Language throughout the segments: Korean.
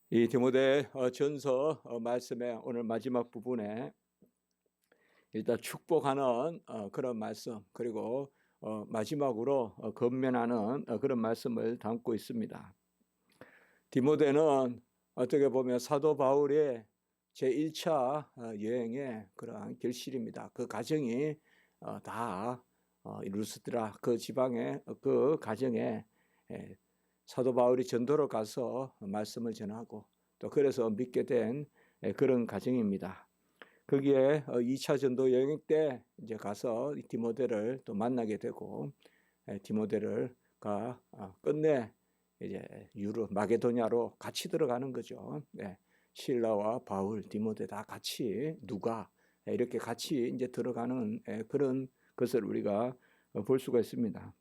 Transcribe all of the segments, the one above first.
이 디모데 전서 말씀의 오늘 마지막 부분에 일단 축복하는 그런 말씀, 그리고 마지막으로 건면하는 그런 말씀을 담고 있습니다. 디모데는 어떻게 보면 사도 바울의 제1차 여행의 그러한 결실입니다. 그 과정이 다 루스드라 그 지방의 그 가정에 사도 바울이 전도로 가서 말씀을 전하고 또 그래서 믿게 된 그런 과정입니다. 거기에 2차 전도 여행 때 이제 가서 디모데를 또 만나게 되고 디모데를 끝내 이제 마게도냐로 같이 들어가는 거죠. 네. 실라와 바울, 디모데 다 같이 누가 이렇게 같이 이제 들어가는 그런 것을 우리가 볼 수가 있습니다.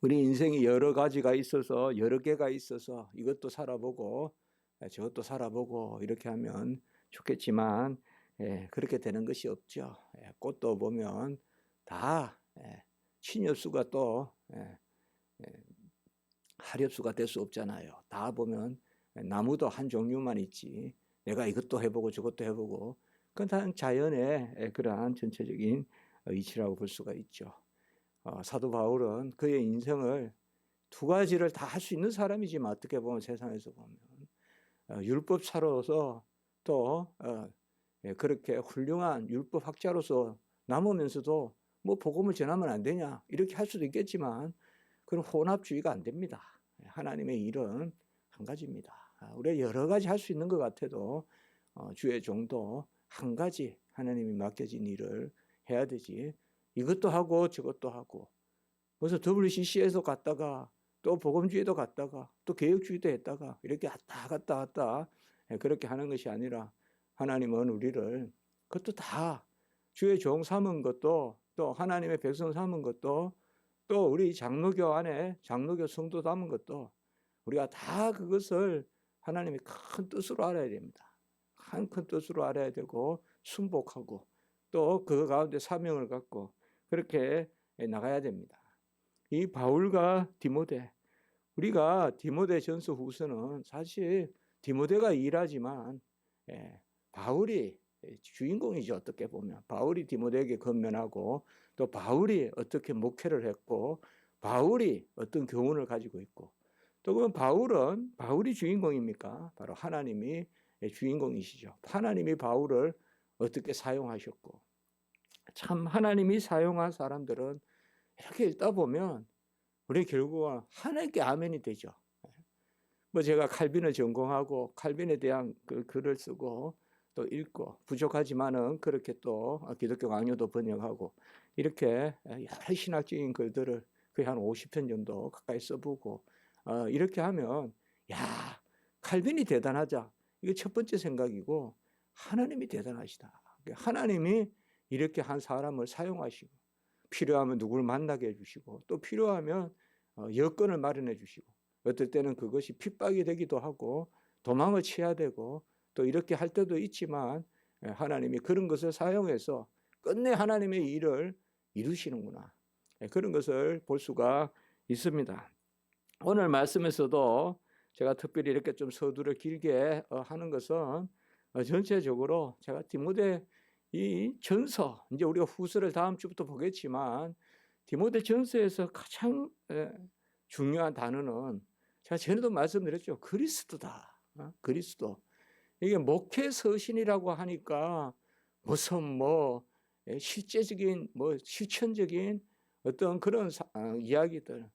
우리 인생이 여러 가지가 있어서 여러 개가 있어서 이것도 살아보고 저것도 살아보고 이렇게 하면 좋겠지만 그렇게 되는 것이 없죠. 꽃도 보면 다 신엽수가 또 하렵수가 될 수 없잖아요. 다 보면 나무도 한 종류만 있지 내가 이것도 해보고 저것도 해보고 그건 다 자연의 그러한 전체적인 이치라고 볼 수가 있죠. 사도 바울은 그의 인생을 두 가지를 다 할 수 있는 사람이지만 어떻게 보면 세상에서 보면 율법사로서 또 그렇게 훌륭한 율법학자로서 남으면서도 뭐 복음을 전하면 안 되냐 이렇게 할 수도 있겠지만 그런 혼합주의가 안 됩니다. 하나님의 일은 한 가지입니다. 우리가 여러 가지 할 수 있는 것 같아도 주의 종도 한 가지 하나님이 맡겨진 일을 해야 되지 이것도 하고 저것도 하고 그래서 WCC에서 갔다가 또 복음주의도 갔다가 또 개혁주의도 했다가 이렇게 왔다 그렇게 하는 것이 아니라 하나님은 우리를 그것도 다 주의 종 삼은 것도 또 하나님의 백성 삼은 것도 또 우리 장로교 안에 장로교 성도 담은 것도 우리가 다 그것을 하나님의 큰 뜻으로 알아야 됩니다. 큰 뜻으로 알아야 되고 순복하고 또 그 가운데 사명을 갖고 그렇게 나가야 됩니다. 이 바울과 디모데, 우리가 디모데 전서 후서는 사실 디모데가 일하지만 바울이 주인공이죠. 어떻게 보면 바울이 디모데에게 건면하고 또 바울이 어떻게 목회를 했고 바울이 어떤 교훈을 가지고 있고 또 그럼 바울이 주인공입니까? 바로 하나님이 주인공이시죠. 하나님이 바울을 어떻게 사용하셨고 참 하나님이 사용한 사람들은 이렇게 읽다 보면 우리 결국은 하나님께 아멘이 되죠. 뭐 제가 칼빈을 전공하고 칼빈에 대한 그 글을 쓰고 또 읽고 부족하지만은 그렇게 또 기독교 강요도 번역하고 이렇게 여러 신학적인 글들을 거의 한 50편 정도 가까이 써보고 이렇게 하면 야 칼빈이 대단하자 이게 첫 번째 생각이고 하나님이 대단하시다. 하나님이 이렇게 한 사람을 사용하시고 필요하면 누구를 만나게 해주시고 또 필요하면 여건을 마련해 주시고 어떨 때는 그것이 핍박이 되기도 하고 도망을 치야 되고 또 이렇게 할 때도 있지만 하나님이 그런 것을 사용해서 끝내 하나님의 일을 이루시는구나. 그런 것을 볼 수가 있습니다. 오늘 말씀에서도 제가 특별히 이렇게 좀 서두를 길게 하는 것은 전체적으로 제가 디모데 이 전서, 이제 우리가 후서를 다음 주부터 보겠지만 디모데 전서에서 가장 중요한 단어는 제가 전에도 말씀드렸죠. 그리스도다. 그리스도. 이게 목회 서신이라고 하니까 무슨 실제적인 실천적인 어떤 그런 이야기들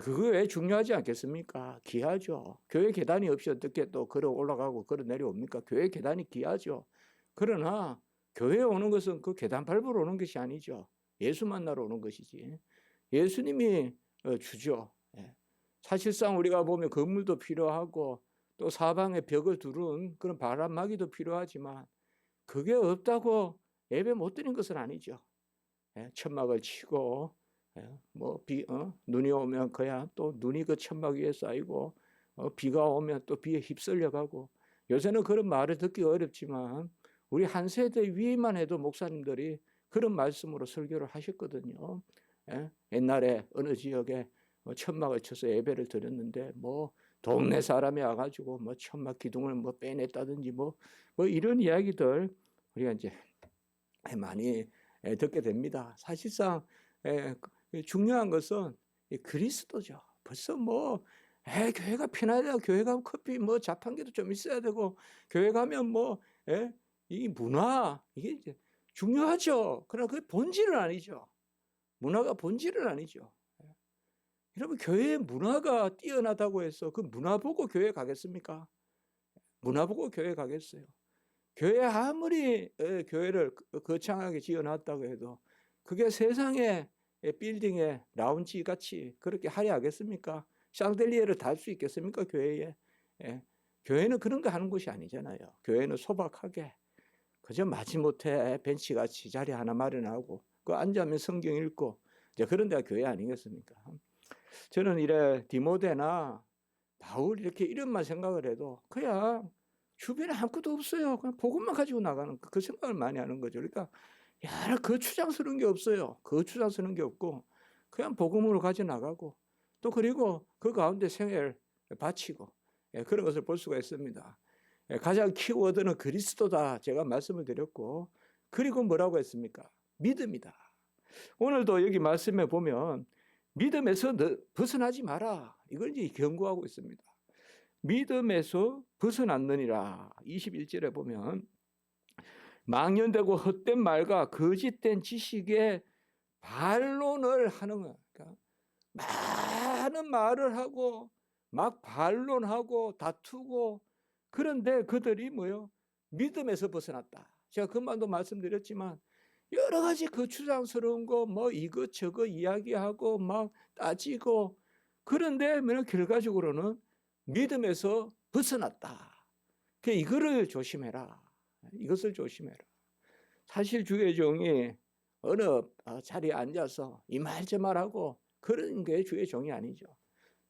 그거 왜 중요하지 않겠습니까? 귀하죠. 교회 계단이 없이 어떻게 또 걸어 올라가고 걸어 내려옵니까? 교회 계단이 귀하죠. 그러나 교회에 오는 것은 그 계단 밟으러 오는 것이 아니죠. 예수 만나러 오는 것이지. 예수님이 주죠. 사실상 우리가 보면 건물도 필요하고 또 사방에 벽을 두른 그런 바람막이도 필요하지만 그게 없다고 예배 못 드리는 것은 아니죠. 천막을 치고 눈이 오면 그야 또 눈이 그 천막 위에 쌓이고 비가 오면 또 비에 휩쓸려 가고 요새는 그런 말을 듣기 어렵지만 우리 한 세대 위에만 해도 목사님들이 그런 말씀으로 설교를 하셨거든요. 옛날에 어느 지역에 천막을 쳐서 예배를 드렸는데 동네 사람이 와가지고 뭐 천막 기둥을 뭐 빼냈다든지 뭐 이런 이야기들 우리가 이제 많이 듣게 됩니다. 사실상 중요한 것은 그리스도죠. 벌써 뭐 교회가 피나야 교회 가면 커피 뭐 자판기도 좀 있어야 되고 교회 가면 뭐 이 문화 이게 이제 중요하죠. 그러나 그 본질은 아니죠. 문화가 본질은 아니죠. 여러분 교회의 문화가 뛰어나다고 해서 그 문화 보고 교회 가겠습니까? 문화 보고 교회 가겠어요? 교회 아무리 교회를 거창하게 지어놨다고 해도 그게 세상의 빌딩의 라운지 같이 그렇게 화려하겠습니까? 샹들리에를 달 수 있겠습니까? 교회에. 교회는 그런 거 하는 곳이 아니잖아요. 교회는 소박하게 그저 마지못해 벤치같이 자리 하나 마련하고 그 앉으면 성경 읽고 이제 그런 데가 교회 아니겠습니까? 저는 이래 디모데나 바울 이렇게 이름만 생각을 해도 그냥 주변에 아무것도 없어요. 그냥 복음만 가지고 나가는 그 생각을 많이 하는 거죠. 그러니까 여러 거추장스러운 게 없어요. 거추장스러운 게 없고 그냥 복음으로 가져 나가고 또 그리고 그 가운데 생애를 바치고 그런 것을 볼 수가 있습니다. 가장 키워드는 그리스도다 제가 말씀을 드렸고 그리고 뭐라고 했습니까? 믿음이다. 오늘도 여기 말씀에 보면 믿음에서 벗어나지 마라. 이걸 이제 경고하고 있습니다. 믿음에서 벗어났느니라. 21절에 보면 망연되고 헛된 말과 거짓된 지식의 반론을 하는 거야. 그러니까 많은 말을 하고 막 반론하고 다투고 그런데 그들이 뭐요? 믿음에서 벗어났다. 제가 그만도 말씀드렸지만 여러 가지 거추장스러운 거 뭐 이것저것 이야기하고 막 따지고 그런데 결과적으로는 믿음에서 벗어났다. 이거를 조심해라. 이것을 조심해라. 사실 주의 종이 어느 자리에 앉아서 이 말 저 말하고 그런 게 주의 종이 아니죠.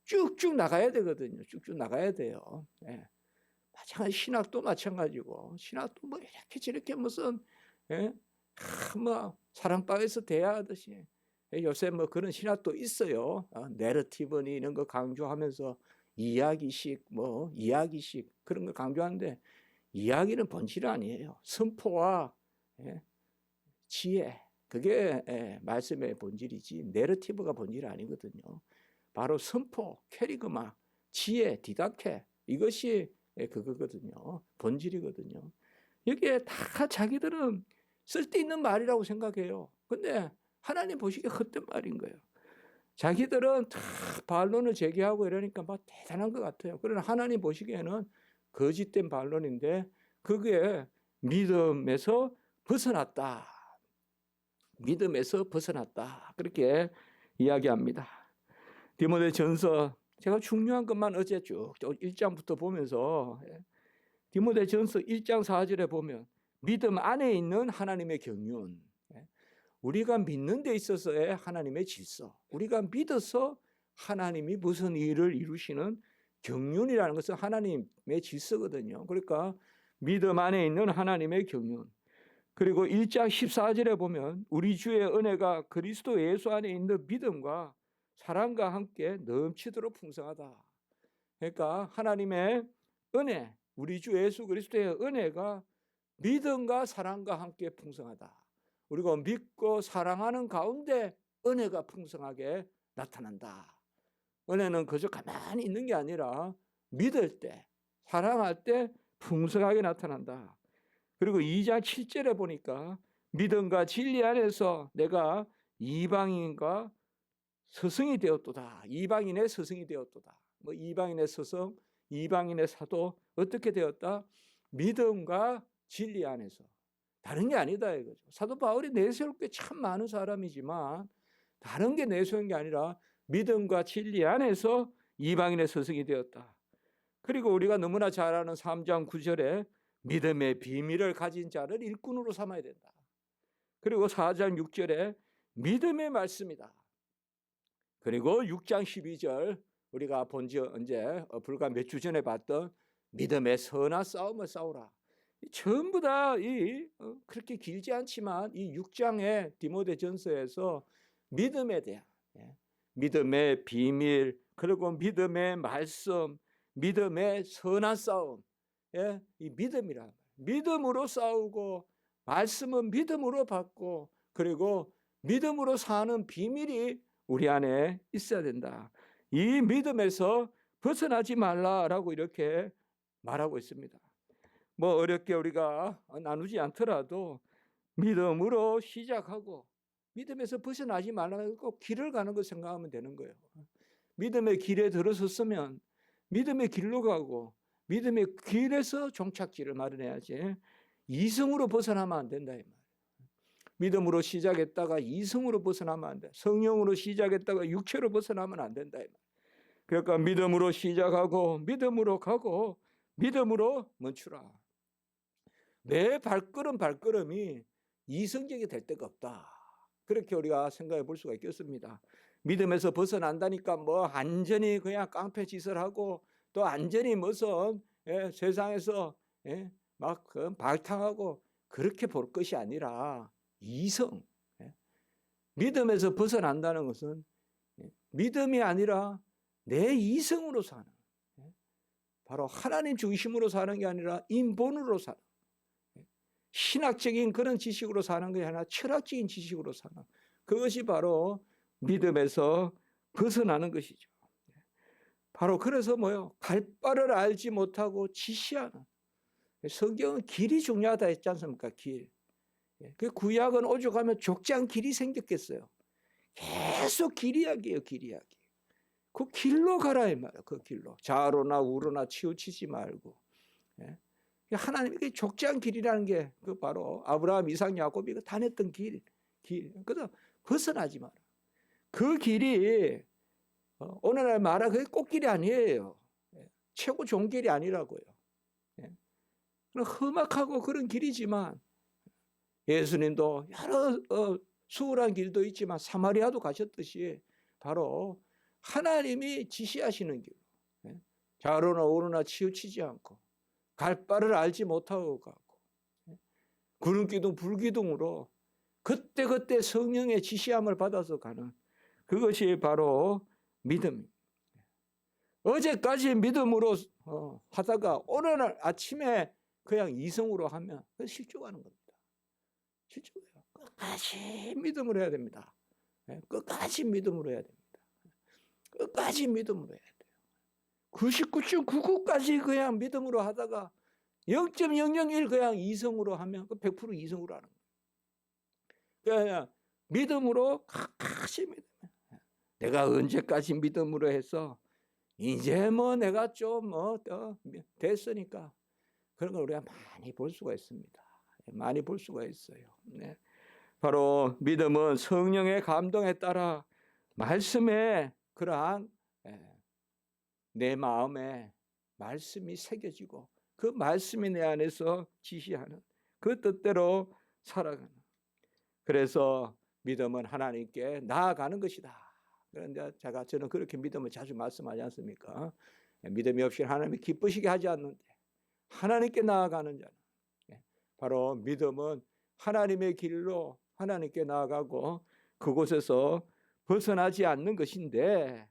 쭉쭉 나가야 되거든요. 쭉쭉 나가야 돼요. 마찬가지 신학도 마찬가지고 신학도 뭐 이렇게 저렇게 무슨 뭐 사랑방에서 대화하듯이 요새 뭐 그런 신학도 있어요. 내러티브니 이런 거 강조하면서 이야기식 그런 거 강조하는데 이야기는 본질 아니에요. 선포와 지혜 그게 말씀의 본질이지 내러티브가 본질이 아니거든요. 바로 선포, 캐리그마, 지혜, 디다케 이것이 그거거든요. 본질이거든요. 여기에 다 자기들은 쓸데있는 말이라고 생각해요. 근데 하나님 보시기에 헛된 말인 거예요. 자기들은 다 반론을 제기하고 이러니까 막 대단한 것 같아요. 그러나 하나님 보시기에는 거짓된 반론인데 그게 믿음에서 벗어났다. 믿음에서 벗어났다. 그렇게 이야기합니다. 디모데전서 제가 중요한 것만 어제 쭉 1장부터 보면서 디모데전서 1장 4절에 보면 믿음 안에 있는 하나님의 경륜, 우리가 믿는 데 있어서의 하나님의 질서, 우리가 믿어서 하나님이 무슨 일을 이루시는 경륜이라는 것은 하나님의 질서거든요. 그러니까 믿음 안에 있는 하나님의 경륜. 그리고 1장 14절에 보면 우리 주의 은혜가 그리스도 예수 안에 있는 믿음과 사랑과 함께 넘치도록 풍성하다. 그러니까 하나님의 은혜, 우리 주 예수 그리스도의 은혜가 믿음과 사랑과 함께 풍성하다. 우리가 믿고 사랑하는 가운데 은혜가 풍성하게 나타난다. 은혜는 그저 가만히 있는 게 아니라 믿을 때, 사랑할 때 풍성하게 나타난다. 그리고 2장 7절에 보니까 믿음과 진리 안에서 내가 이방인과 스승이 되었도다. 이방인의 스승이 되었도다. 뭐 이방인의 스승, 이방인의 사도 어떻게 되었다? 믿음과 진리 안에서. 다른 게 아니다 이거죠. 사도 바울이 내세울 게 참 많은 사람이지만 다른 게 내세운 게 아니라 믿음과 진리 안에서 이방인의 스승이 되었다. 그리고 우리가 너무나 잘 아는 3장 9절에 믿음의 비밀을 가진 자를 일꾼으로 삼아야 된다. 그리고 4장 6절에 믿음의 말씀이다. 그리고 6장 12절 우리가 본지 언제 불과 몇 주 전에 봤던 믿음의 선한 싸움을 싸우라. 전부 다 그렇게 길지 않지만 이 6장의 디모데전서에서 믿음에 대한 믿음의 비밀 그리고 믿음의 말씀 믿음의 선한 싸움, 예? 이 믿음이라. 믿음으로 싸우고 말씀은 믿음으로 받고 그리고 믿음으로 사는 비밀이 우리 안에 있어야 된다. 이 믿음에서 벗어나지 말라라고 이렇게 말하고 있습니다. 뭐 어렵게 우리가 나누지 않더라도 믿음으로 시작하고 믿음에서 벗어나지 말라고 길을 가는 거 생각하면 되는 거예요. 믿음의 길에 들어섰으면 믿음의 길로 가고 믿음의 길에서 종착지를 마련해야지 이성으로 벗어나면 안 된다 이 말이에요. 믿음으로 시작했다가 이성으로 벗어나면 안 돼. 성령으로 시작했다가 육체로 벗어나면 안 된다 이 말이에요. 그러니까 믿음으로 시작하고 믿음으로 가고 믿음으로 멈추라. 내 발걸음이 이성적이 될 데가 없다. 그렇게 우리가 생각해 볼 수가 있겠습니다. 믿음에서 벗어난다니까 뭐 완전히 그냥 깡패짓을하고 또 완전히 무슨 세상에서 막 발탕하고 그렇게 볼 것이 아니라 이성. 믿음에서 벗어난다는 것은 믿음이 아니라 내 이성으로 사는, 바로 하나님 중심으로 사는 게 아니라 인본으로 사는, 신학적인 그런 지식으로 사는 게 아니라 철학적인 지식으로 사는, 그것이 바로 믿음에서 벗어나는 것이죠. 바로 그래서 뭐요? 갈 바를 알지 못하고 지시하는. 성경은 길이 중요하다 했지 않습니까? 길. 그 구약은 오죽하면 족장 길이 생겼겠어요. 계속 길 이야기예요, 길 이야기. 그 길로 가라 이 말이에요. 그 길로. 좌로나 우로나 치우치지 말고. 하나님의 족장 길이라는 게 그 바로 아브라함, 이삭, 야곱이 다녔던 길. 그래서 벗어나지 마라. 그 길이 오늘날 말하 그게 꽃길이 아니에요. 최고 좋은 길이 아니라고요. 험악하고 그런 길이지만 예수님도 여러 수월한 길도 있지만 사마리아도 가셨듯이 바로 하나님이 지시하시는 길, 좌로나 우로나 치우치지 않고 갈 바를 알지 못하고 가고 구름기둥 불기둥으로 그때그때 성령의 지시함을 받아서 가는 그것이 바로 믿음. 어제까지 믿음으로 하다가 오늘 아침에 그냥 이성으로 하면 실족하는 겁니다. 실족해요. 끝까지 믿음으로 해야 됩니다. 끝까지 믿음으로 해야 됩니다. 끝까지 믿음으로 해야 돼요. 99.99까지 그냥 믿음으로 하다가 0.001 그냥 이성으로 하면 100% 이성으로 하는 거예요. 그냥 믿음으로 끝까지 믿음. 내가 언제까지 믿음으로 해서 이제 뭐 내가 좀 됐으니까 그런 걸 우리가 많이 볼 수가 있습니다. 많이 볼 수가 있어요. 네. 바로 믿음은 성령의 감동에 따라 말씀에 그러한 내 마음에 말씀이 새겨지고 그 말씀이 내 안에서 지시하는 그 뜻대로 살아가는. 그래서 믿음은 하나님께 나아가는 것이다. 그런데 저는 그렇게 믿음을 자주 말씀하지 않습니까? 믿음이 없이 하나님이 기쁘시게 하지 않는데 하나님께 나아가는 자는 바로 믿음은 하나님의 길로 하나님께 나아가고 그곳에서 벗어나지 않는 것인데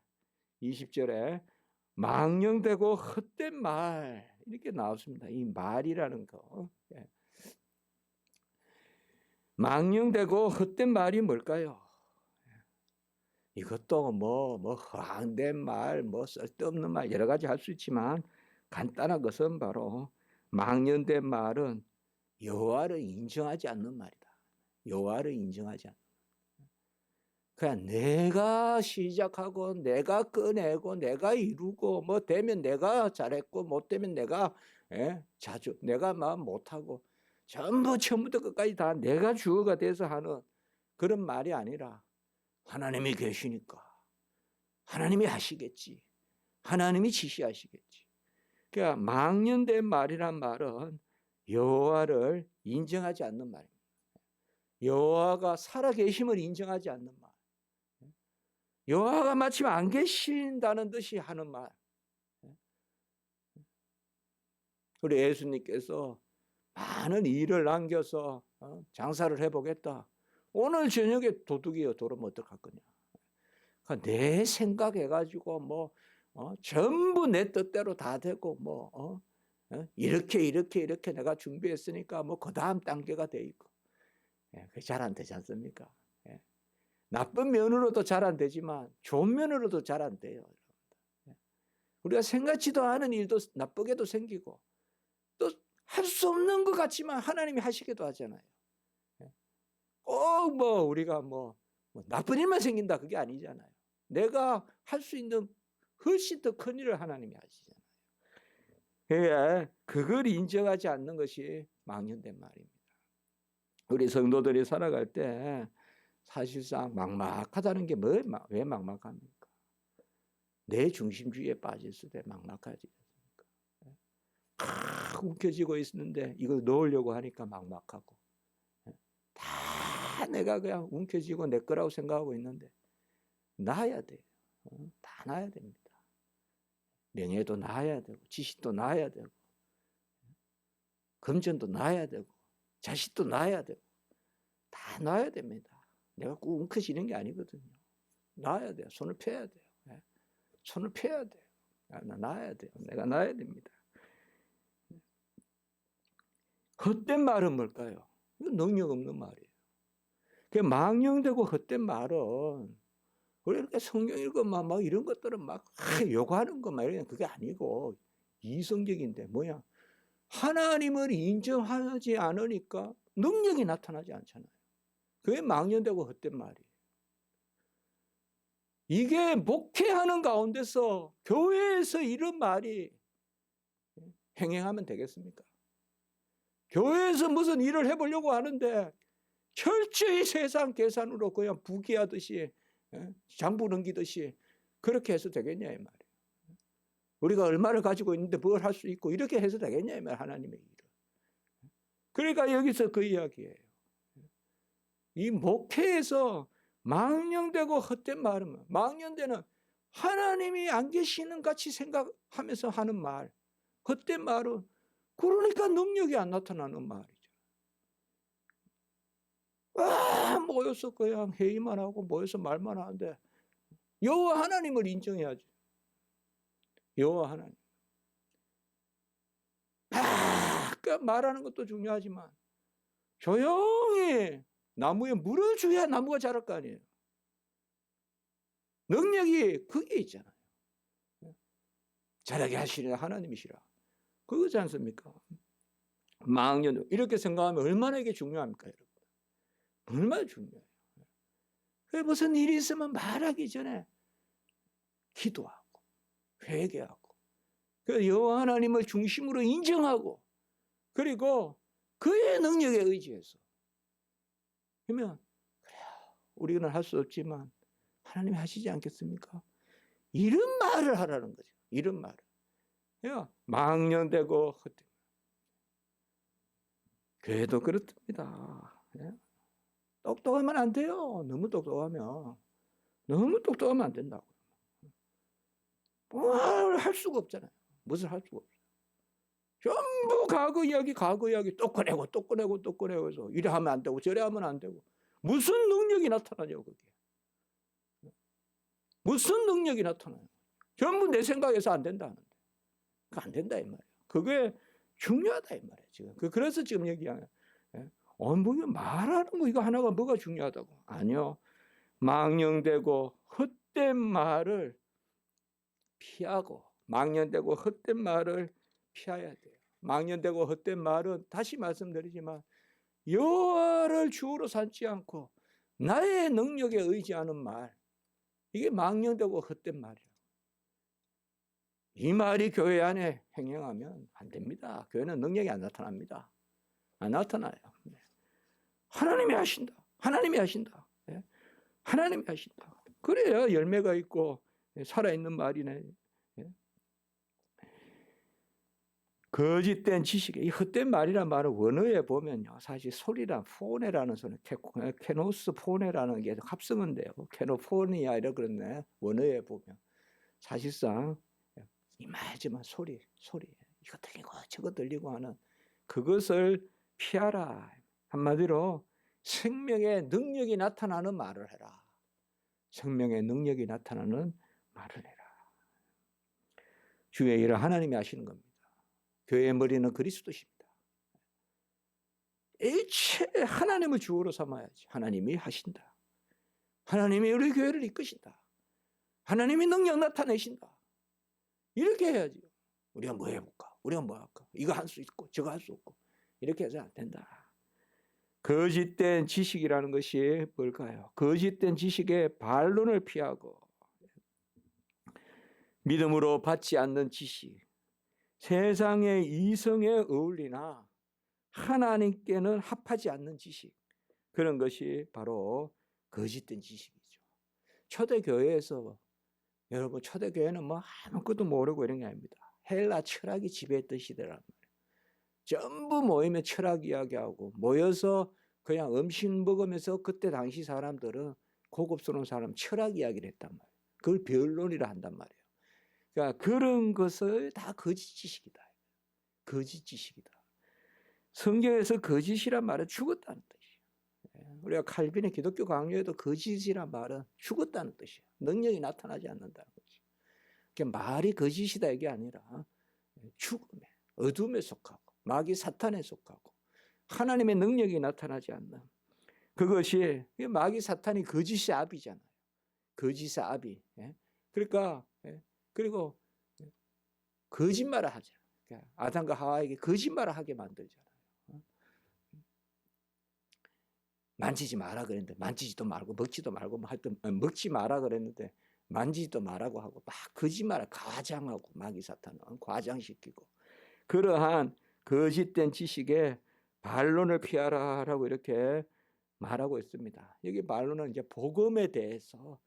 20절에 망령되고 헛된 말 이렇게 나왔습니다. 이 말이라는 거. 망령되고 헛된 말이 뭘까요? 이것도 뭐 허황된 말, 쓸데없는 말 여러 가지 할 수 있지만 간단한 것은 바로 망령된 말은 여호와를 인정하지 않는 말이다. 여호와를 인정하지 않는. 그냥 내가 시작하고 내가 꺼내고 내가 이루고 뭐 되면 내가 잘했고 못 되면 내가 자주 내가 못하고 전부 처음부터 끝까지 다 내가 주어가 돼서 하는 그런 말이 아니라 하나님이 계시니까 하나님이 하시겠지. 하나님이 지시하시겠지. 그러니까 망령된 말이란 말은 여호와를 인정하지 않는 말입니다. 여호와가 살아계심을 인정하지 않는 말. 여호와가 마침 안 계신다는 듯이 하는 말. 우리 예수님께서 많은 일을 남겨서 장사를 해보겠다. 오늘 저녁에 도둑이 들어오면 어떡할 거냐. 내 생각해가지고 전부 내 뜻대로 다 되고 이렇게 내가 준비했으니까 그 다음 단계가 돼 있고 그게 잘 안 되지 않습니까? 나쁜 면으로도 잘 안 되지만 좋은 면으로도 잘 안 돼요. 우리가 생각지도 않은 일도 나쁘게도 생기고 또 할 수 없는 것 같지만 하나님이 하시기도 하잖아요. 꼭 우리가 나쁜 일만 생긴다 그게 아니잖아요. 내가 할 수 있는 훨씬 더 큰 일을 하나님이 하시잖아요. 그걸 인정하지 않는 것이 망령된 말입니다. 우리 성도들이 살아갈 때 사실상 막막하다는 게 왜 막막합니까? 내 중심주의에 빠졌을 때 막막하지 않습니까? 움켜쥐고 있었는데 이걸 놓으려고 하니까 막막하고 다 내가 그냥 움켜쥐고 내 거라고 생각하고 있는데 나아야 돼요. 다 나아야 됩니다. 명예도 나아야 되고 지식도 나아야 되고 금전도 나아야 되고 자식도 나아야 되고 다 나아야 됩니다. 내가 꼭 움켜쥐는 게 아니거든요. 나아야 돼요. 손을 펴야 돼요. 손을 펴야 돼요. 나아야 돼요. 내가 나아야 됩니다. 헛된 말은 뭘까요? 이건 능력 없는 말이에요. 망령되고 헛된 말은 우리 이렇게 성경 읽으면 막 이런 것들은 막 요구하는 것만 이런 그게 아니고 이성적인데 뭐야? 하나님을 인정하지 않으니까 능력이 나타나지 않잖아요. 그게 망령되고 헛된 말이에요. 이게 목회하는 가운데서 교회에서 이런 말이 행행하면 되겠습니까? 교회에서 무슨 일을 해보려고 하는데 철저히 세상 계산으로 그냥 부귀하듯이 장부 넘기듯이 그렇게 해서 되겠냐 이 말이에요. 우리가 얼마를 가지고 있는데 뭘 할 수 있고 이렇게 해서 되겠냐 이 말이에요. 하나님의 일을. 그러니까 여기서 그 이야기예요. 이 목회에서 망령되고 헛된 말은 망령되는 하나님이 안 계시는 같이 생각하면서 하는 말 헛된 말은 그러니까 능력이 안 나타나는 말이죠. 모여서 그냥 회의만 하고 모여서 말만 하는데 여호와 하나님을 인정해야지. 여호와 하나님. 말하는 것도 중요하지만 조용히 나무에 물을 줘야 나무가 자랄 거 아니에요. 능력이 그게 있잖아요. 자라게 하시는 하나님이시라. 그거지 않습니까? 망령 이렇게 생각하면 얼마나 이게 중요합니까, 여러분? 얼마나 중요해요. 무슨 일이 있으면 말하기 전에 기도하고 회개하고 여호와 하나님을 중심으로 인정하고 그리고 그의 능력에 의지해서 그러면 그래요. 우리는 할 수 없지만 하나님이 하시지 않겠습니까? 이런 말을 하라는 거죠. 이런 말을. 망령되고 헛된 교회도 그렇답니다. 똑똑하면 안 돼요. 너무 똑똑하면 안 된다고. 할 수가 없잖아요. 무엇을 할 수가 없어요. 전부 과거 이야기 또 꺼내고 해서 이래 하면 안 되고 저래 하면 안 되고 무슨 능력이 나타나냐고 그게. 무슨 능력이 나타나요? 전부 내 생각에서 안 된다 하는데 그거 안 된다 이 말이에요. 그게 중요하다 이 말이에요. 지금 그래서 지금 얘기하는 말하는 거 이거 하나가 뭐가 중요하다고? 아니요. 망령되고 헛된 말을 피하고 망령되고 헛된 말을 피해야 돼요. 망령되고 헛된 말은 다시 말씀드리지만 여호와를 주로 삼지 않고 나의 능력에 의지하는 말 이게 망령되고 헛된 말이에요. 이 말이 교회 안에 행행하면 안 됩니다. 교회는 능력이 안 나타납니다. 안 나타나요. 하나님이 하신다. 하나님이 하신다. 하나님이 하신다. 그래야 열매가 있고 살아있는 말이네. 거짓된 지식에 이 헛된 말이란 말은 원어에 보면요 사실 소리란 포네라는 소리 케노스 포네라는 게 합성어인데요 케노포니아 이라 그러네 원어에 보면 사실상 이 말지만 소리 이거 들리고 저거 들리고 하는 그것을 피하라. 한마디로 생명의 능력이 나타나는 말을 해라. 생명의 능력이 나타나는 말을 해라. 주의 일을 하나님이 하시는 겁니다. 교회의 머리는 그리스도십니다. 일체 하나님을 주어로 삼아야지. 하나님이 하신다. 하나님이 우리 교회를 이끄신다. 하나님이 능력 나타내신다. 이렇게 해야지. 우리가 뭐 해볼까? 우리가 뭐 할까? 이거 할 수 있고 저거 할 수 없고 이렇게 해서 안 된다. 거짓된 지식이라는 것이 뭘까요? 거짓된 지식의 반론을 피하고 믿음으로 받지 않는 지식, 세상의 이성에 어울리나 하나님께는 합하지 않는 지식, 그런 것이 바로 거짓된 지식이죠. 초대교회에서 여러분, 초대교회는 뭐 아무것도 모르고 이런 게 아닙니다. 헬라 철학이 지배했던 시대란 말이에요. 전부 모이면 철학 이야기하고 모여서 그냥 음식 먹으면서 그때 당시 사람들은 고급스러운 사람 철학 이야기를 했단 말이에요. 그걸 변론이라 한단 말이에요. 그러니까 그런 것을 다 거짓 지식이다. 거짓 지식이다. 성경에서 거짓이란 말은 죽었다는 뜻이에요. 우리가 칼빈의 기독교 강요에도 거짓이란 말은 죽었다는 뜻이에요. 능력이 나타나지 않는다는 거지. 그러니까 말이 거짓이다 이게 아니라 죽음에, 어둠에 속하고 마귀 사탄에 속하고 하나님의 능력이 나타나지 않는 그것이 마귀 사탄이 거짓의 아비잖아요. 거짓의 아비. 그러니까 그리고 거짓말을 하죠. 그러니까 아담과 하와에게 거짓말을 하게 만들잖아요. 만지지 마라 그랬는데 만지지도 말고 먹지도 말고 뭐 하여튼 먹지 마라 그랬는데 만지지도 말라고 하고 막 거짓말을 과장하고 마귀 사탄은 과장시키고 그러한 거짓된 지식에 반론을 피하라라고 이렇게 말하고 있습니다. 여기 반론은 이제 복음에 대해서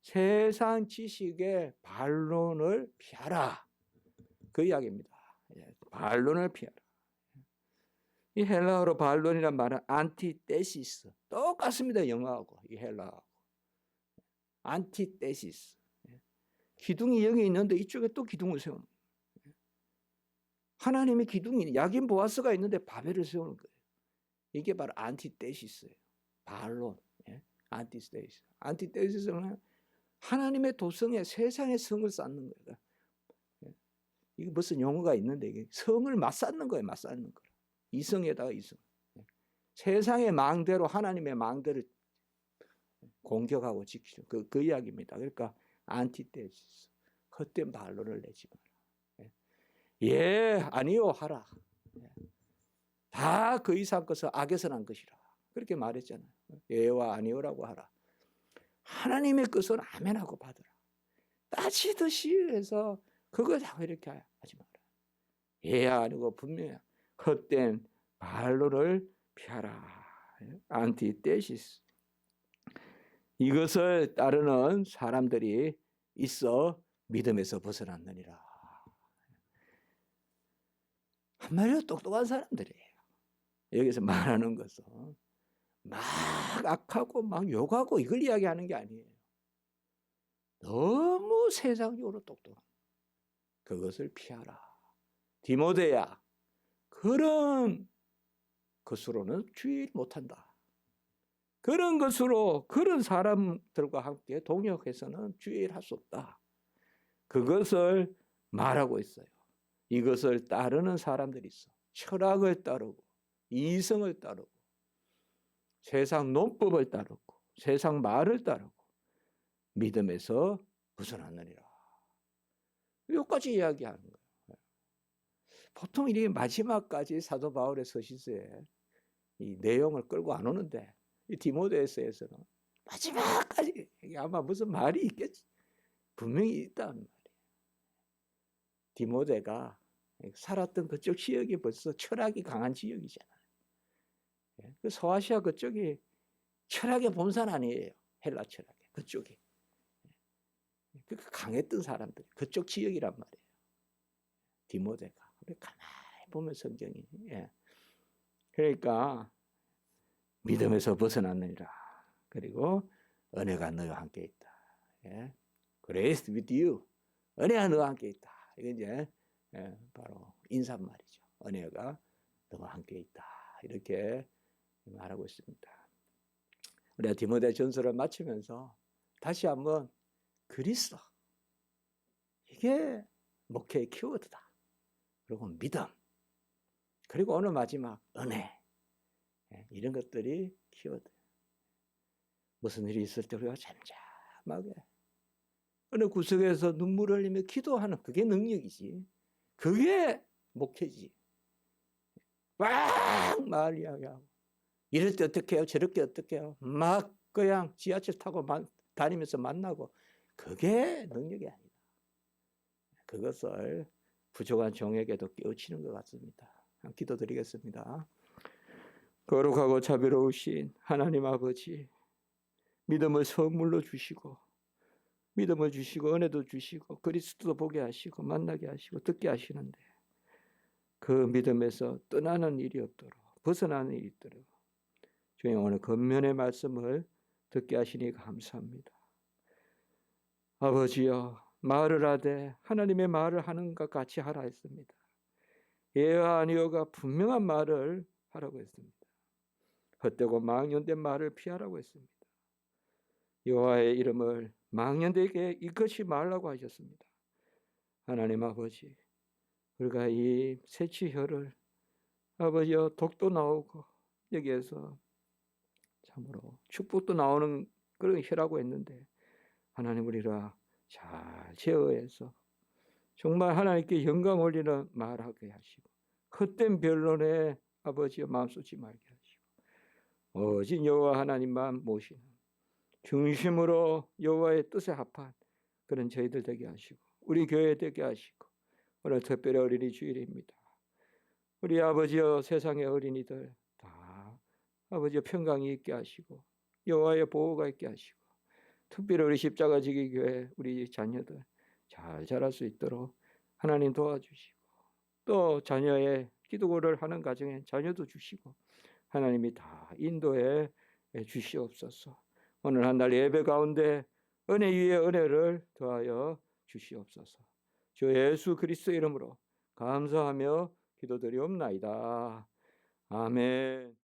세상 지식의 반론을 피하라 그 이야기입니다. 반론을 피하라. 이 헬라어로 반론이란 말은 안티테시스 똑같습니다. 영어하고 이 헬라하고 안티테시스 기둥이 여기 있는데 이쪽에 또 기둥을 세우는 거예요. 하나님의 기둥이 야긴 보아스가 있는데 바벨을 세우는 거예요. 이게 바로 안티테시스예요. 반론. 안티테시스. 안티테시스는 하나님의 도성에 세상의 성을 쌓는 거예요. 이게 무슨 용어가 있는데 이게 성을 맞쌓는 거예요. 맞쌓는 거. 이성에다가 이성. 세상의 망대로 하나님의 망대를 공격하고 지키죠. 그 이야기입니다. 그러니까 안티테시스. 헛된 반론을 내지 마라. 예, 아니요 하라. 다 그 이상 것은 악에서 난 것이라. 그렇게 말했잖아요. 예와 아니요라고 하라. 하나님의 것은 아멘하고 받으라. 따지듯이 해서 그거 자꾸 이렇게 하지 마라. 예야 아니고 분명히 헛된 반론을 피하라. 안티테시스. 이것을 따르는 사람들이 있어 믿음에서 벗어났느니라. 한마디로 똑똑한 사람들이에요. 여기서 말하는 것은 막 악하고 막 욕하고 이걸 이야기하는 게 아니에요. 너무 세상적으로 똑똑한 그것을 피하라. 디모데야, 그런 것으로는 주의 못한다. 그런 것으로 그런 사람들과 함께 동역해서는 주의 할 수 없다. 그것을 말하고 있어요. 이것을 따르는 사람들이 있어. 철학을 따르고 이성을 따르고 세상 논법을 따르고 세상 말을 따르고 믿음에서 벗어났느니라. 여기까지 이야기하는 거예요. 보통 이 마지막까지 사도 바울의 서신서에 이 내용을 끌고 안 오는데 이 디모데서에서는 마지막까지 아마 무슨 말이 있겠지. 분명히 있단 말이에요. 디모데가 살았던 그쪽 지역이 벌써 철학이 강한 지역이잖아요. 그 소아시아 그쪽이 철학의 본산 아니에요. 헬라 철학의 그쪽이. 그 강했던 사람들이 그쪽 지역이란 말이에요. 디모데가. 가만히 보면 성경이. 그러니까 믿음에서 벗어났느니라. 그리고 은혜가 너와 함께 있다. Grace with you. 은혜가 너와 함께 있다. 이게 이제 바로 인사말이죠. 은혜가 너와 함께 있다. 이렇게 말하고 있습니다. 우리가 디모데 전서를 마치면서 다시 한번 그리스도, 그게 목회의 키워드다. 그리고 믿음, 그리고 오늘 마지막 은혜, 이런 것들이 키워드. 무슨 일이 있을 때 우리가 잠잠하게 어느 구석에서 눈물을 흘리며 기도하는 그게 능력이지. 그게 목회지. 막 말 이야기하고 이럴 때 어떻게 해요? 저럴 때 어떻게 해요? 막 그냥 지하철 타고 다니면서 만나고 그게 능력이 아니다. 그것을 부족한 종에게도 깨우치는 것 같습니다. 기도드리겠습니다. 거룩하고 자비로우신 하나님 아버지, 믿음을 선물로 주시고 믿음을 주시고 은혜도 주시고 그리스도도 보게 하시고 만나게 하시고 듣게 하시는데 그 믿음에서 떠나는 일이 없도록 벗어나는 일이 있도록 주님 오늘 권면의 말씀을 듣게 하시니 감사합니다. 아버지여, 말을 하되 하나님의 말을 하는 것 같이 하라 했습니다. 예와 아니오가 분명한 말을 하라고 했습니다. 헛되고 망령된 말을 피하라고 했습니다. 여호와의 이름을 망령되게 이것이 말라고 하셨습니다. 하나님 아버지, 우리가 이 새치혀를 아버지여 독도 나오고 여기에서 참으로 축복도 나오는 그런 혀라고 했는데 하나님 우리가 잘 제어해서 정말 하나님께 영광 올리는 말하게 하시고 헛된 변론에 아버지여 마음 쏟지 말게 하시고 오직 여호와 하나님만 모시는 중심으로 여호와의 뜻에 합한 그런 저희들 되게 하시고 우리 교회 되게 하시고 오늘 특별히 어린이 주일입니다. 우리 아버지여 세상의 어린이들 다 아버지여 평강이 있게 하시고 여호와의 보호가 있게 하시고 특별히 우리 십자가 지기 교회 우리 자녀들 잘 자랄 수 있도록 하나님 도와주시고 또 자녀의 기도를 하는 가정에 자녀도 주시고 하나님이 다 인도해 주시옵소서. 오늘 한 날 예배 가운데 은혜 위에 은혜를 더하여 주시옵소서. 주 예수 그리스도 이름으로 감사하며 기도드리옵나이다. 아멘.